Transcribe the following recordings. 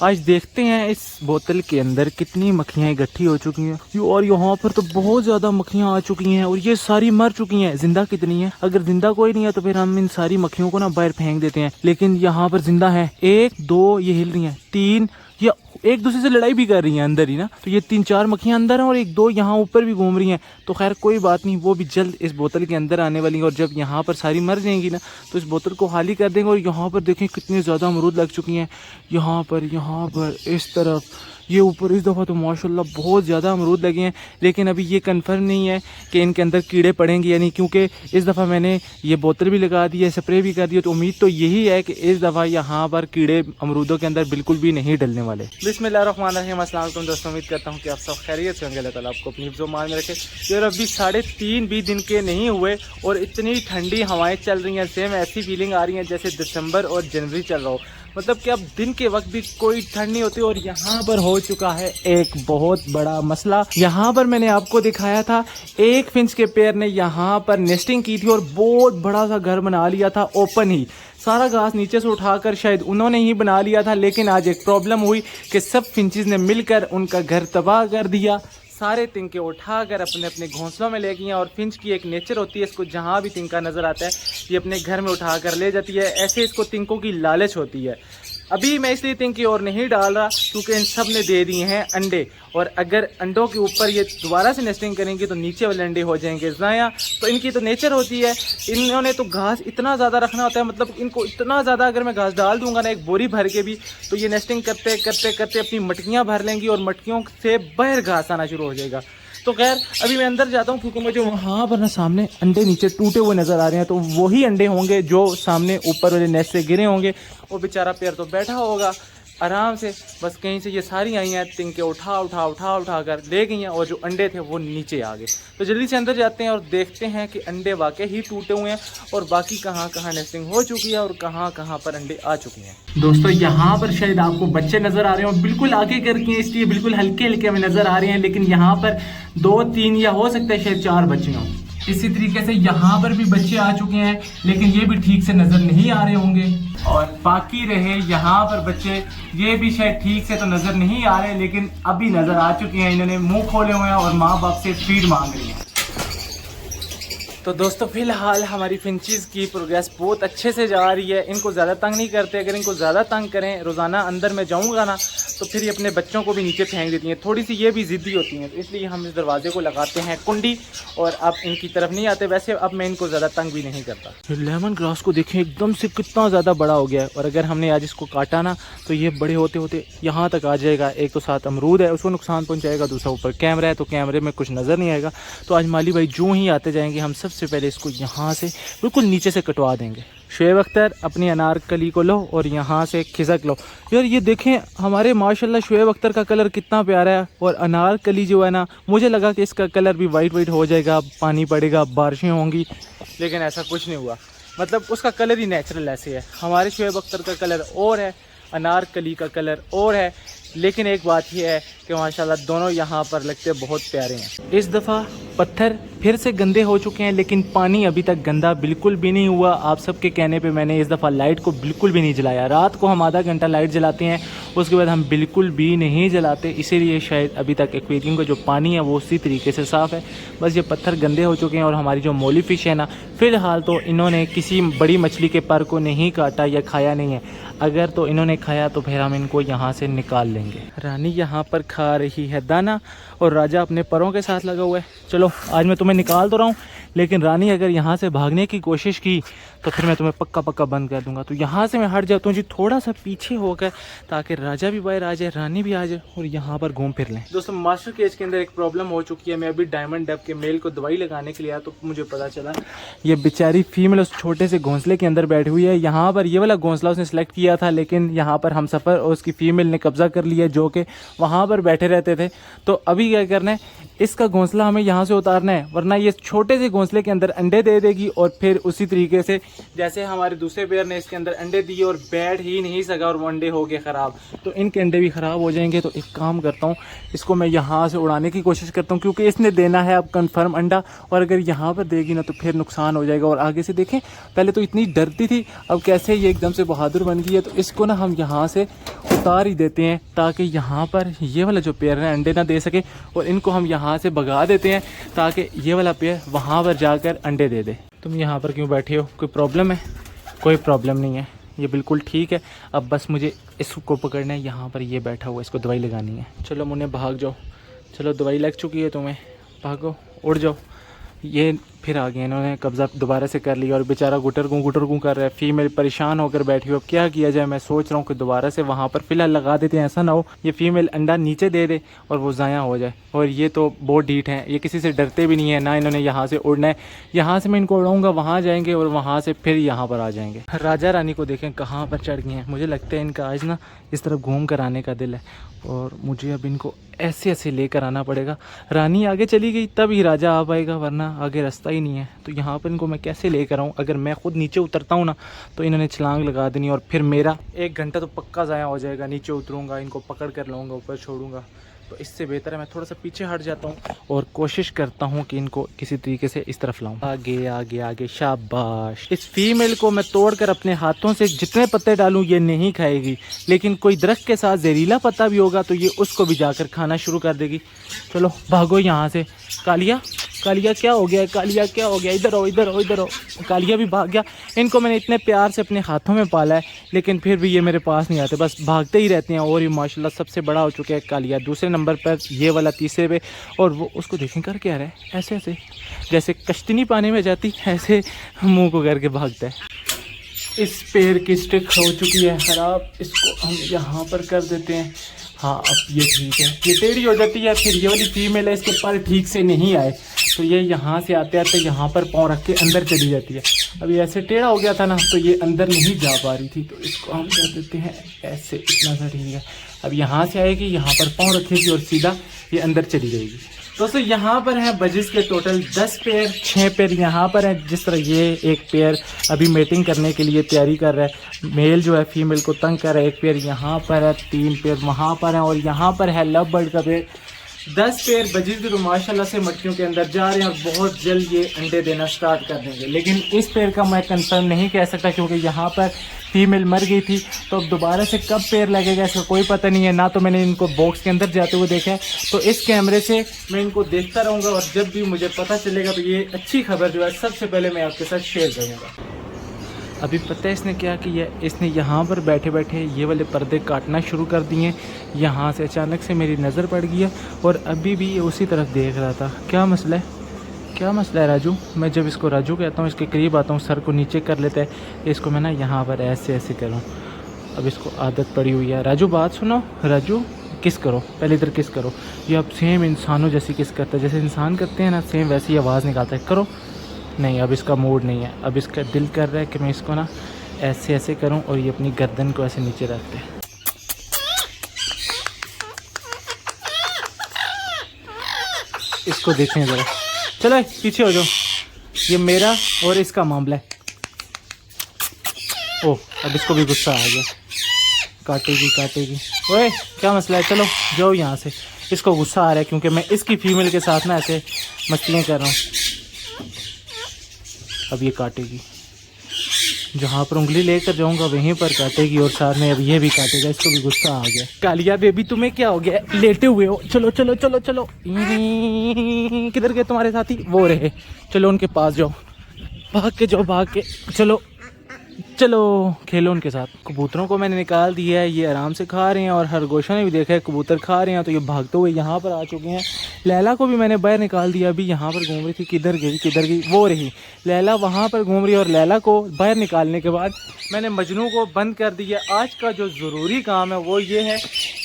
आज देखते हैं इस बोतल के अंदर कितनी मक्खियाँ इकट्ठी हो चुकी हैं। और यहाँ पर तो बहुत ज़्यादा मक्खियाँ आ चुकी हैं और ये सारी मर चुकी हैं। जिंदा कितनी है? अगर जिंदा कोई नहीं है तो फिर हम इन सारी मक्खियों को ना बाहर फेंक देते हैं, लेकिन यहाँ पर जिंदा है। 1 2 ये हिल रही हैं, 3 ये एक दूसरे से लड़ाई भी कर रही हैं अंदर ही ना। तो ये 3-4 मक्खियाँ अंदर हैं और 1-2 यहाँ ऊपर भी घूम रही हैं। तो खैर कोई बात नहीं, वो भी जल्द इस बोतल के अंदर आने वाली हैं और जब यहाँ पर सारी मर जाएंगी ना तो इस बोतल को खाली कर देंगे। और यहाँ पर देखें कितनी ज़्यादा अमरूद लग चुकी हैं। यहाँ पर इस तरफ, ये ऊपर इस दफ़ा तो माशाल्लाह बहुत ज़्यादा अमरूद लगे हैं। लेकिन अभी ये कंफर्म नहीं है कि इनके अंदर कीड़े पड़ेंगे या नहीं, क्योंकि इस दफ़ा मैंने ये बोतल भी लगा दी है, स्प्रे भी कर दिया। तो उम्मीद तो यही है कि इस दफ़ा यहाँ पर कीड़े अमरूदों के अंदर बिल्कुल भी नहीं डलने वाले। बिस्मिल्लाहिर्रहमानिर्रहीम, अस्सलाम वालेकुम दोस्तों, उम्मीद करता हूँ कि आप सब खैरियत से होंगे। अल्लाह ताला आपको अपनी हिफ्ज़-ओ-मान में रखे। यार अभी 3.5 भी दिन के नहीं हुए और इतनी ठंडी हवाएँ चल रही हैं। सेम ऐसी फीलिंग आ रही है जैसे दिसंबर और जनवरी चल रहा हो। मतलब कि अब दिन के वक्त भी कोई ठंड नहीं होती। और यहाँ पर हो चुका है एक बहुत बड़ा मसला। यहाँ पर मैंने आपको दिखाया था एक फिंच के पेयर ने यहाँ पर नेस्टिंग की थी और बहुत बड़ा सा घर बना लिया था, ओपन ही। सारा घास नीचे से उठाकर शायद उन्होंने ही बना लिया था, लेकिन आज एक प्रॉब्लम हुई कि सब फिंचेस ने मिलकर उनका घर तबाह कर दिया। सारे तिनके उठाकर अपने अपने घोंसलों में ले गई हैं। और फिंच की एक नेचर होती है, इसको जहाँ भी तिनका नज़र आता है ये अपने घर में उठाकर ले जाती है। ऐसे इसको तिनकों की लालच होती है। अभी मैं इसलिए तिनकी और नहीं डाल रहा क्योंकि इन सब ने दे दिए हैं अंडे, और अगर अंडों के ऊपर ये दोबारा से नेस्टिंग करेंगे तो नीचे वाले अंडे हो जाएंगे ज़ाया। तो इनकी तो नेचर होती है, इन्होंने तो घास इतना ज़्यादा रखना होता है। मतलब इनको इतना ज़्यादा अगर मैं घास डाल दूंगा ना एक बोरी भर के भी, तो ये नेस्टिंग करते करते करते अपनी मटकियाँ भर लेंगी और मटकियों से बाहर घास आना शुरू हो जाएगा। तो खैर अभी मैं अंदर जाता हूँ क्योंकि मुझे वहाँ पर ना सामने अंडे नीचे टूटे हुए नज़र आ रहे हैं। तो वही अंडे होंगे जो सामने ऊपर वाले नेस्ट से गिरे होंगे। वो बेचारा पेड़ तो बैठा होगा आराम से, बस कहीं से ये सारी आई हैं, तिनके उठा कर ले गई हैं और जो अंडे थे वो नीचे आ गए। तो जल्दी से अंदर जाते हैं और देखते हैं कि अंडे वाकई ही टूटे हुए हैं और बाकी कहाँ कहाँ नेस्टिंग हो चुकी है और कहाँ कहाँ पर अंडे आ चुके हैं। दोस्तों यहाँ पर शायद आपको बच्चे नज़र आ रहे हो, बिल्कुल आगे करके इसलिए बिल्कुल हल्के हल्के हमें नज़र आ रहे हैं, लेकिन यहाँ पर 2-3 या हो सकता है शायद 4 बच्चे हों। इसी तरीके से यहाँ पर भी बच्चे आ चुके हैं, लेकिन ये भी ठीक से नज़र नहीं आ रहे होंगे। और बाकी रहे यहाँ पर बच्चे, ये भी शायद ठीक से तो नज़र नहीं आ रहे, लेकिन अभी नज़र आ चुके हैं। इन्होंने मुंह खोले हुए हैं और माँ बाप से फीड मांग रही हैं। तो दोस्तों फिलहाल हमारी फिंचीज़ की प्रोग्रेस बहुत अच्छे से जा रही है। इनको ज़्यादा तंग नहीं करते। अगर इनको ज़्यादा तंग करें, रोज़ाना अंदर मैं जाऊँगा ना तो फिर ये अपने बच्चों को भी नीचे फेंक देती हैं। थोड़ी सी ये भी ज़िद्दी होती हैं, तो इसलिए हम इस दरवाजे को लगाते हैं कुंडी और अब इनकी तरफ नहीं आते। वैसे अब मैं इनको ज़्यादा तंग भी नहीं करता। लेमन ग्रास को देखें एकदम से कितना ज़्यादा बड़ा हो गया है, और अगर हमने आज इसको काटा ना तो ये बड़े होते होते यहाँ तक आ जाएगा। एक तो साथ अमरूद है उसको नुकसान पहुँचाएगा, दूसरा ऊपर कैमरा है तो कैमरे में कुछ नज़र नहीं आएगा। तो आज माली भाई जो ही आते जाएंगे हम सबसे पहले इसको यहाँ से बिल्कुल नीचे से कटवा देंगे। शुएब अख्तर अपनी अनारकली को लो और यहाँ से खिसक लो। यार ये देखें हमारे माशाल्लाह शुएब अख्तर का कलर कितना प्यारा है, और अनारकली जो है ना मुझे लगा कि इसका कलर भी वाइट हो जाएगा, पानी पड़ेगा, बारिशें होंगी, लेकिन ऐसा कुछ नहीं हुआ। मतलब उसका कलर ही नेचुरल ऐसे है। हमारे शुएब अख्तर का कलर और है, अनारकली का कलर और है, लेकिन एक बात यह है कि माशाल्लाह दोनों यहाँ पर लगते बहुत प्यारे हैं। इस दफ़ा पत्थर फिर से गंदे हो चुके हैं, लेकिन पानी अभी तक गंदा बिल्कुल भी नहीं हुआ। आप सबके कहने पे मैंने इस दफ़ा लाइट को बिल्कुल भी नहीं जलाया। रात को हम आधा घंटा लाइट जलाते हैं, उसके बाद हम बिल्कुल भी नहीं जलाते, इसीलिए शायद अभी तक एक्वेरियम का जो पानी है वो उसी तरीके से साफ़ है। बस ये पत्थर गंदे हो चुके हैं। और हमारी जो मोली फ़िश है ना, फ़िलहाल तो इन्होंने किसी बड़ी मछली के पर को नहीं काटा या खाया नहीं है। अगर तो इन्होंने खाया तो फिर हम इनको यहाँ से निकाल लेंगे। रानी यहाँ पर खा रही है दाना और राजा अपने परों के साथ लगा हुआ है। चलो आज मैं तुम्हें निकाल तो रहा हूँ, लेकिन रानी अगर यहाँ से भागने की कोशिश की तो फिर मैं तुम्हें पक्का बंद कर दूंगा। तो यहाँ से मैं हट जाता हूँ जी थोड़ा सा पीछे होकर, ताकि राजा भी बाहर आ जाए, रानी भी आ जाए और यहाँ पर घूम फिर लें। दोस्तों मास्टर केज के अंदर एक प्रॉब्लम हो चुकी है। मैं अभी डायमंड डब के मेल को दवाई लगाने के लिए आया तो मुझे पता चला ये बेचारी फीमेल उस छोटे से घोंसले के अंदर बैठी हुई है। यहाँ पर ये वाला घोंसला उसने सेलेक्ट किया था, लेकिन यहाँ पर हम सफ़र और उसकी फीमेल ने कब्जा कर लिया, जो कि वहाँ पर बैठे रहते थे। तो अभी क्या करना है, इसका घोंसला हमें यहाँ से उतारना है, वरना ये छोटे से घोंसले के अंदर अंडे दे देगी और फिर उसी तरीके से जैसे हमारे दूसरे पेयर ने इसके अंदर अंडे दिए और बैठ ही नहीं सका और वो अंडे हो गए ख़राब, तो इनके अंडे भी ख़राब हो जाएंगे। तो एक काम करता हूँ, इसको मैं यहाँ से उड़ाने की कोशिश करता हूँ क्योंकि इसने देना है अब कंफर्म अंडा, और अगर यहाँ पर देगी ना तो फिर नुकसान हो जाएगा। और आगे से देखें, पहले तो इतनी डरती थी, अब कैसे ये एकदम से बहादुर बन गई है। तो इसको ना हम यहाँ से उतार ही देते हैं ताकि यहाँ पर ये वाला जो पेयर है अंडे ना दे सके, और इनको हम यहाँ से भगा देते हैं ताकि ये वाला पेयर वहाँ पर जाकर अंडे दे दे। तुम यहाँ पर क्यों बैठे हो, कोई प्रॉब्लम है? कोई प्रॉब्लम नहीं है, ये बिल्कुल ठीक है। अब बस मुझे इसको पकड़ना है, यहाँ पर ये बैठा हुआ, इसको दवाई लगानी है। चलो मुन्ने भाग जाओ, चलो दवाई लग चुकी है तुम्हें, भागो उड़ जाओ। ये फिर आ गए, इन्होंने कब्ज़ा दोबारा से कर लिया और बेचारा गुटर गूँ कर रहा है। फीमेल परेशान होकर बैठी हो, अब क्या किया जाए। मैं सोच रहा हूँ कि दोबारा से वहाँ पर फ़िलहाल लगा देते हैं, ऐसा ना हो ये फीमेल अंडा नीचे दे दे और वो ज़ाया हो जाए। और ये तो बहुत ढीठ हैं, ये किसी से डरते भी नहीं है, ना इन्होंने यहाँ से उड़ना है। यहाँ से मैं इनको उड़ाऊँगा, वहाँ जाएंगे और वहाँ से फिर यहाँ पर आ जाएंगे। राजा रानी को देखें कहाँ पर चढ़ गए हैं। मुझे लगता है इनका आज ना इस तरफ घूम कर आने का दिल है, और मुझे अब इनको ऐसे ऐसे लेकर आना पड़ेगा। रानी आगे चली गई तब ही राजा आ पाएगा, वरना आगे रास्ता ही नहीं है। तो यहाँ पर इनको मैं कैसे लेकर आऊँ? अगर मैं खुद नीचे उतरता हूँ ना तो इन्होंने छलांग लगा देनी और फिर मेरा 1 घंटा तो पक्का ज़ाया हो जाएगा। नीचे उतरूँगा, इनको पकड़ कर लाऊँगा, ऊपर छोड़ूंगा। तो इससे बेहतर है मैं थोड़ा सा पीछे हट जाता हूँ और कोशिश करता हूँ कि इनको किसी तरीके से इस तरफ लाऊं। आगे आगे आगे, शाबाश। इस फीमेल को मैं तोड़कर अपने हाथों से जितने पत्ते डालूं ये नहीं खाएगी, लेकिन कोई दरख्त के साथ जहरीला पत्ता भी होगा तो ये उसको भी जाकर खाना शुरू कर देगी। चलो भागो यहाँ से। कालिया, कालिया क्या हो गया? कालिया क्या हो गया? इधर आओ, इधर आओ, इधर आओ। कालिया भी भाग गया। इनको मैंने इतने प्यार से अपने हाथों में पाला है, लेकिन फिर भी ये मेरे पास नहीं आते, बस भागते ही रहते हैं। और ये माशाल्लाह सबसे बड़ा हो चुका है कालिया, दूसरे नंबर पर ये वाला, तीसरे पे। और वो उसको देखें कर क्या रहा है, ऐसे ऐसे जैसे कश्ती नहीं पानी में जाती, ऐसे मुँह को करके भागता है। इस पेड़ की स्टिक हो चुकी है ख़राब, इसको हम यहाँ पर कर देते हैं। हाँ अब ये ठीक है, ये टेढ़ी हो जाती है। फिर ये वाली फीमेल है, इसके पर ठीक से नहीं आए तो ये यहाँ से आते आते यहाँ पर पाँव रख के अंदर चली जाती है। अब ये ऐसे टेढ़ा हो गया था ना तो ये अंदर नहीं जा पा रही थी, तो इसको हम कर देते हैं ऐसे, इतना सा ठीक है। अब यहाँ से आएगी, यहाँ पर पाँव रखेगी और सीधा ये अंदर चली जाएगी। दोस्तों यहाँ पर है बजिस के टोटल 10 पेयर, 6 पेयर यहाँ पर है। जिस तरह ये एक पेयर अभी मेटिंग करने के लिए तैयारी कर रहा है, मेल जो है फीमेल को तंग कर रहा है। 1 पेयर यहाँ पर है, 3 पेयर वहाँ पर है और यहाँ पर है लव बर्ड का पेयर। 10 पेयर बजिस भी तो माशाल्लाह से मटकियों के अंदर जा रहे हैं और बहुत जल्द ये अंडे देना स्टार्ट कर देंगे। लेकिन इस पेयर का मैं कंफर्म नहीं कह सकता क्योंकि यहाँ पर फीमेल मर गई थी, तो अब दोबारा से कब पेयर लगेगा इसका कोई पता नहीं है। ना तो मैंने इनको बॉक्स के अंदर जाते हुए देखा है, तो इस कैमरे से मैं इनको देखता रहूँगा और जब भी मुझे पता चलेगा तो ये अच्छी खबर जो है सबसे पहले मैं आपके साथ शेयर करूँगा। अभी पता है इसने क्या किया? इसने यहाँ पर बैठे बैठे ये वाले पर्दे काटना शुरू कर दिए। यहाँ से अचानक से मेरी नज़र पड़ गई है और अभी भी ये उसी तरफ देख रहा था। क्या मसला है, क्या मसला है राजू? मैं जब इसको राजू कहता हूँ, इसके करीब आता हूँ, सर को नीचे कर लेता है, इसको मैं ना यहाँ पर ऐसे ऐसे करूँ। अब इसको आदत पड़ी हुई है। राजू बात सुनो, राजू किस करो, पहले इधर किस करो। ये अब सेम इंसानों जैसी किस करता है, जैसे इंसान करते हैं ना सेम वैसी आवाज़ निकालता है। करो। नहीं, अब इसका मूड नहीं है। अब इसका दिल कर रहा है कि मैं इसको ना ऐसे ऐसे करूं और ये अपनी गर्दन को ऐसे नीचे रखते हैं। इसको देखें ज़रा, चलो पीछे हो जाओ, ये मेरा और इसका मामला है। ओह अब इसको भी गुस्सा आ गया, काटेगी काटेगी। ओए क्या मसला है, चलो जाओ यहाँ से। इसको गुस्सा आ रहा है क्योंकि मैं इसकी फीमेल के साथ ना ऐसे मस्तियाँ कर रहा हूँ। अब ये काटेगी, जहाँ पर उंगली लेकर जाऊंगा वहीं पर काटेगी और साथ में अब ये भी काटेगा। इसको भी गुस्सा आ गया। कालिया बेबी तुम्हें क्या हो गया, लेटे हुए हो? चलो चलो चलो चलो। किधर गए तुम्हारे साथी? वो रहे, चलो उनके पास जाओ, भाग के जाओ, भाग के चलो चलो खेलो उनके साथ। कबूतरों को मैंने निकाल दिया है, ये आराम से खा रहे हैं और खरगोशों ने भी देखा है कबूतर खा रहे हैं, तो ये भागते हुए यहाँ पर आ चुके हैं। लैला को भी मैंने बाहर निकाल दिया, अभी यहाँ पर घूम रही थी, किधर गई? वो रही लैला, वहाँ पर घूम रही है। और लैला को बाहर निकालने के बाद मैंने मजनू को बंद कर दिया। आज का जो ज़रूरी काम है वो ये है,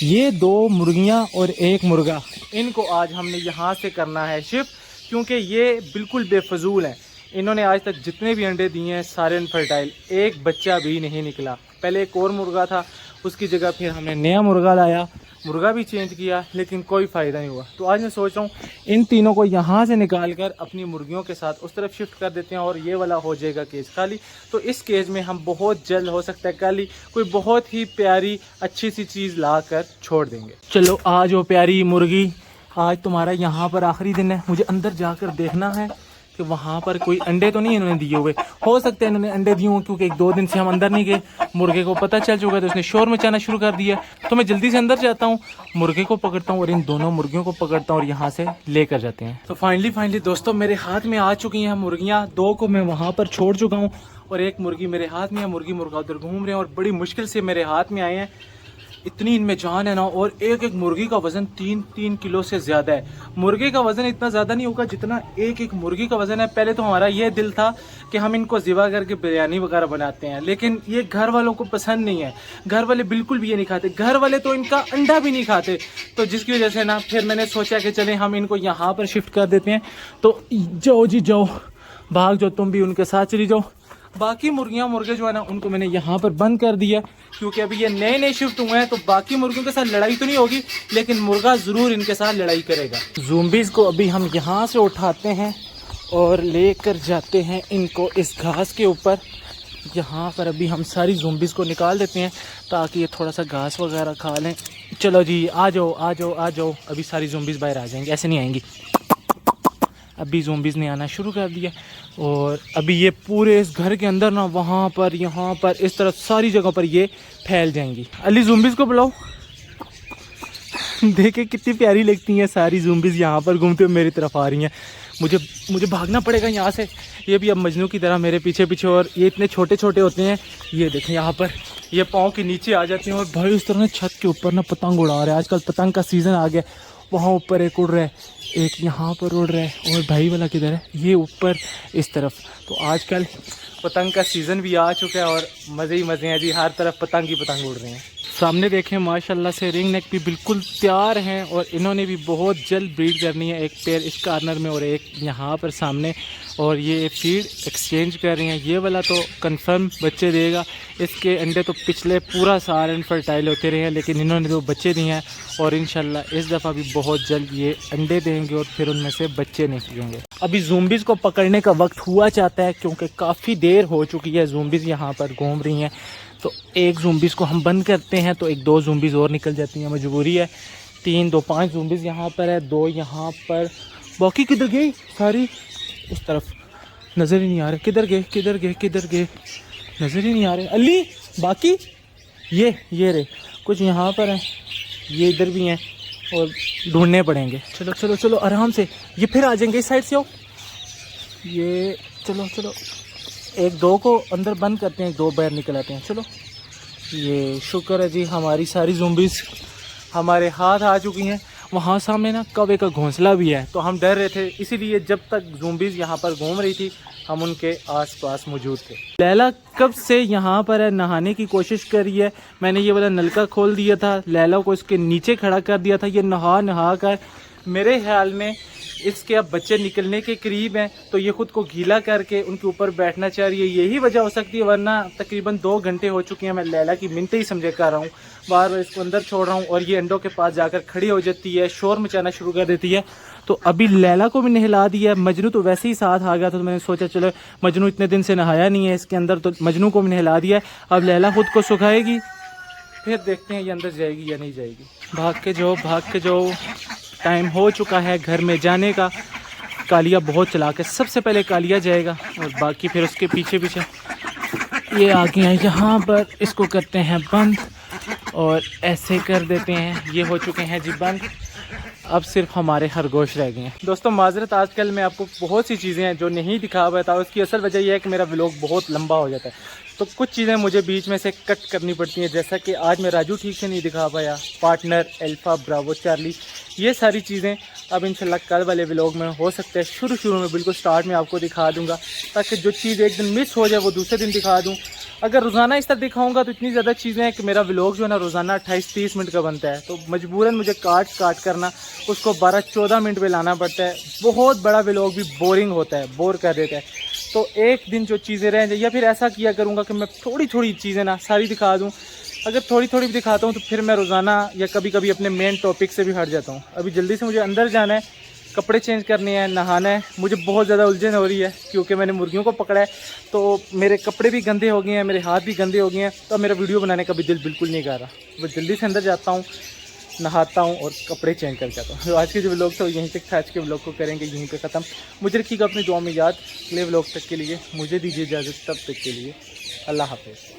ये 2 मुर्गियाँ और 1 मुर्गा, इनको आज हमने यहाँ से करना है शिफ्ट, क्योंकि ये बिल्कुल बेफजूल हैं। इन्होंने आज तक जितने भी अंडे दिए हैं सारे इनफर्टाइल, एक बच्चा भी नहीं निकला। पहले एक और मुर्गा था, उसकी जगह फिर हमने नया मुर्गा लाया, मुर्गा भी चेंज किया, लेकिन कोई फ़ायदा नहीं हुआ। तो आज मैं सोच रहा हूँ इन तीनों को यहाँ से निकाल कर अपनी मुर्गियों के साथ उस तरफ शिफ्ट कर देते हैं और ये वाला हो जाएगा केज खाली। तो इस केज में हम बहुत जल्द, हो सकता है कल ही, कोई बहुत ही प्यारी अच्छी सी चीज़ ला कर छोड़ देंगे। चलो आज वो प्यारी मुर्गी, आज तुम्हारा यहाँ पर आखिरी दिन है। मुझे अंदर जाकर देखना है कि वहाँ पर कोई अंडे तो नहीं इन्होंने दिए हुए। हो सकता है इन्होंने अंडे दिए हों, क्योंकि 1-2 दिन से हम अंदर नहीं गए। मुर्गे को पता चल चुका है तो उसने शोर मचाना शुरू कर दिया। तो मैं जल्दी से अंदर जाता हूँ, मुर्गे को पकड़ता हूँ और इन दोनों मुर्गियों को पकड़ता हूँ और यहाँ से लेकर जाते हैं। तो फाइनली दोस्तों मेरे हाथ में आ चुकी हैं मुर्गियाँ। 2 को मैं वहाँ पर छोड़ चुका हूँ और एक मुर्गी मेरे हाथ में है। मुर्गी मुर्गा उधर घूम रहे हैं और बड़ी मुश्किल से मेरे हाथ में आए हैं। इतनी इनमें जान है ना, और एक एक मुर्गी का वज़न 3-3 किलो से ज़्यादा है। मुर्गे का वज़न इतना ज़्यादा नहीं होगा जितना एक एक मुर्गी का वज़न है। पहले तो हमारा ये दिल था कि हम इनको ज़िबा करके बिरयानी वगैरह बनाते हैं, लेकिन ये घर वालों को पसंद नहीं है। घर वाले बिल्कुल भी ये नहीं खाते, घर वाले तो इनका अंडा भी नहीं खाते। तो जिसकी वजह से ना फिर मैंने सोचा कि चलें हम इनको यहाँ पर शिफ्ट कर देते हैं। तो जाओ जी जाओ, भाग जाओ, तुम भी उनके साथ चली जाओ। बाकी मुर्गियाँ मुर्गे जो है ना उनको मैंने यहाँ पर बंद कर दिया, क्योंकि अभी ये नए नए शिफ्ट हुए हैं। तो बाकी मुर्गियों के साथ लड़ाई तो नहीं होगी, लेकिन मुर्गा ज़रूर इनके साथ लड़ाई करेगा। ज़ूम्बीज़ को अभी हम यहाँ से उठाते हैं और लेकर जाते हैं इनको इस घास के ऊपर। यहाँ पर अभी हम सारी ज़ूम्बीज़ को निकाल देते हैं ताकि ये थोड़ा सा घास वगैरह खा लें। चलो जी आ जाओ आ जाओ आ जाओ। अभी सारी ज़ूम्बीज़ बाहर आ जाएंगी, ऐसे नहीं आएंगी। अभी ज़ॉम्बीज़ ने आना शुरू कर दिया और अभी ये पूरे इस घर के अंदर ना, वहाँ पर, यहाँ पर, इस तरफ सारी जगह पर ये फैल जाएंगी। अली ज़ॉम्बीज़ को बुलाओ। देखे कितनी प्यारी लगती हैं सारी ज़ॉम्बीज़ यहाँ पर घूमते हुए मेरी तरफ आ रही हैं। मुझे भागना पड़ेगा यहाँ से। ये भी अब मजनू की तरह मेरे पीछे पीछे, और ये इतने छोटे छोटे होते हैं। ये देखें यहाँ पर ये पाँव के नीचे आ जाते हैं और भाई उस तरह छत के ऊपर ना पतंग उड़ा रहे हैं। आजकल पतंग का सीज़न आ गया। वहाँ ऊपर एक उड़ रहा है, एक यहाँ पर उड़ रहा है, और भाई वाला किधर है? ये ऊपर इस तरफ। तो आजकल पतंग का सीज़न भी आ चुका है और मज़े ही मज़े हैं जी। हर तरफ पतंग ही पतंग उड़ रहे हैं। सामने देखें माशाल्लाह से रिंग नेक भी बिल्कुल तैयार हैं और इन्होंने भी बहुत जल्द ब्रीड करनी है। एक पेयर इस कार्नर में और एक यहाँ पर सामने, और ये फीड एक्सचेंज कर रही हैं। ये वाला तो कंफर्म बच्चे देगा। इसके अंडे तो पिछले पूरा साल इनफर्टाइल होते रहे हैं, लेकिन इन्होंने तो बच्चे दिए हैं और इंशाल्लाह इस दफ़ा भी बहुत जल्द ये अंडे देंगे और फिर उनमें से बच्चे निकलेंगे। अभी ज़ॉम्बीज़ को पकड़ने का वक्त हुआ चाहता है, क्योंकि काफ़ी देर हो चुकी है। ज़ॉम्बीज़ यहाँ पर घूम रही हैं। तो एक ज़ॉम्बीज़ को हम बंद करते हैं तो 1-2 ज़ॉम्बीज़ और निकल जाती हैं, मजबूरी है। 3-2-5 ज़ॉम्बीज़ यहाँ पर है, 2 यहाँ पर। बाकी किधर गई? सारी इस तरफ नज़र ही नहीं आ रहे। किधर गए किधर गए किधर गए? नज़र ही नहीं आ रहे। अली बाकी ये रहे कुछ यहाँ पर हैं, ये इधर भी हैं और ढूंढने पड़ेंगे। चलो चलो चलो आराम से, ये फिर आ जाएंगे। इस साइड से आओ। ये चलो चलो, 1-2 को अंदर बंद करते हैं, 2 बाहर निकल आते हैं। चलो, ये शुक्र है जी हमारी सारी ज़ॉम्बीज़ हमारे हाथ आ चुकी हैं। वहाँ सामने ना कौवे का घोंसला भी है, तो हम डर रहे थे, इसीलिए जब तक ज़ॉम्बीज़ यहाँ पर घूम रही थी हम उनके आसपास मौजूद थे। लैला कब से यहाँ पर है, नहाने की कोशिश कर रही है। मैंने ये वाला नलका खोल दिया था, लैला को इसके नीचे खड़ा कर दिया था। ये नहा कर मेरे ख्याल में इसके अब बच्चे निकलने के करीब हैं, तो ये ख़ुद को गीला करके उनके ऊपर बैठना चाह रही है। यही वजह हो सकती है, वरना तकरीबन 2 घंटे हो चुके हैं मैं लैला की मिन्नतें ही समझे कर रहा हूँ। बार बार इसको अंदर छोड़ रहा हूँ और ये अंडों के पास जाकर खड़ी हो जाती है, शोर मचाना शुरू कर देती है। तो अभी लैला को भी नहला दिया है। मजनू तो वैसे ही साथ आ गया था, तो मैंने सोचा चलो मजनू इतने दिन से नहाया नहीं है इसके अंदर, तो मजनू को भी नहला दिया है। अब लैला खुद को सुखाएगी, फिर देखते हैं ये अंदर जाएगी या नहीं जाएगी। भाग के जाओ, टाइम हो चुका है घर में जाने का। कालिया बहुत चला के, सबसे पहले कालिया जाएगा और बाकी फिर उसके पीछे पीछे। ये आ गए हैं यहाँ पर, इसको करते हैं बंद और ऐसे कर देते हैं। ये हो चुके हैं जी बंद। अब सिर्फ हमारे खरगोश रह गए हैं। दोस्तों माजरत, आजकल मैं आपको बहुत सी चीज़ें हैं जो नहीं दिखा पाता। उसकी असल वजह यह है कि मेरा व्लॉग बहुत लंबा हो जाता है, तो कुछ चीज़ें मुझे बीच में से कट करनी पड़ती हैं। जैसा कि आज मैं राजू ठीक से नहीं दिखा पाया, पार्टनर, अल्फा, ब्रावो, चार्ली, ये सारी चीज़ें अब इंशाल्लाह कल वाले व्लॉग में हो सकता है शुरू में बिल्कुल स्टार्ट में आपको दिखा दूंगा, ताकि जो चीज़ एक दिन मिस हो जाए वो दूसरे दिन दिखा दूँ। अगर रोज़ाना इस तरह दिखाऊंगा तो इतनी ज़्यादा चीज़ें हैं कि मेरा व्लॉग जो है ना रोज़ाना 28-30 मिनट का बनता है, तो मजबूरन मुझे काट करना उसको 12-14 मिनट में लाना पड़ता है। बहुत बड़ा व्लॉग भी बोरिंग होता है, बोर कर देता है। तो एक दिन जो चीज़ें रह जाए, या फिर ऐसा किया करूँगा कि मैं थोड़ी चीज़ें ना सारी दिखा दूँ, अगर थोड़ी थोड़ी भी दिखाता हूँ तो फिर मैं रोज़ाना या कभी कभी अपने मेन टॉपिक से भी हट जाता हूँ। अभी जल्दी से मुझे अंदर जाना है, कपड़े चेंज करने हैं, नहाना है। मुझे बहुत ज़्यादा उलझन हो रही है क्योंकि मैंने मुर्गियों को पकड़ा है, तो मेरे कपड़े भी गंदे हो गए हैं, मेरे हाथ भी गंदे हो गए हैं, तो मेरा वीडियो बनाने का भी दिल बिल्कुल नहीं कर रहा। मैं जल्दी से अंदर जाता हूँ, नहाता हूँ और कपड़े चेंज करके आता हूँ। तो आज के जो व्लॉग था वो यहीं तक था। आज के व्लॉग को करेंगे यहीं पे ख़त्म। मुझे रखिएगा अपनी दुआ में याद। अगले व्लॉग तक के लिए मुझे दीजिए इजाज़त, तब तक के लिए अल्लाह हाफ़िज़।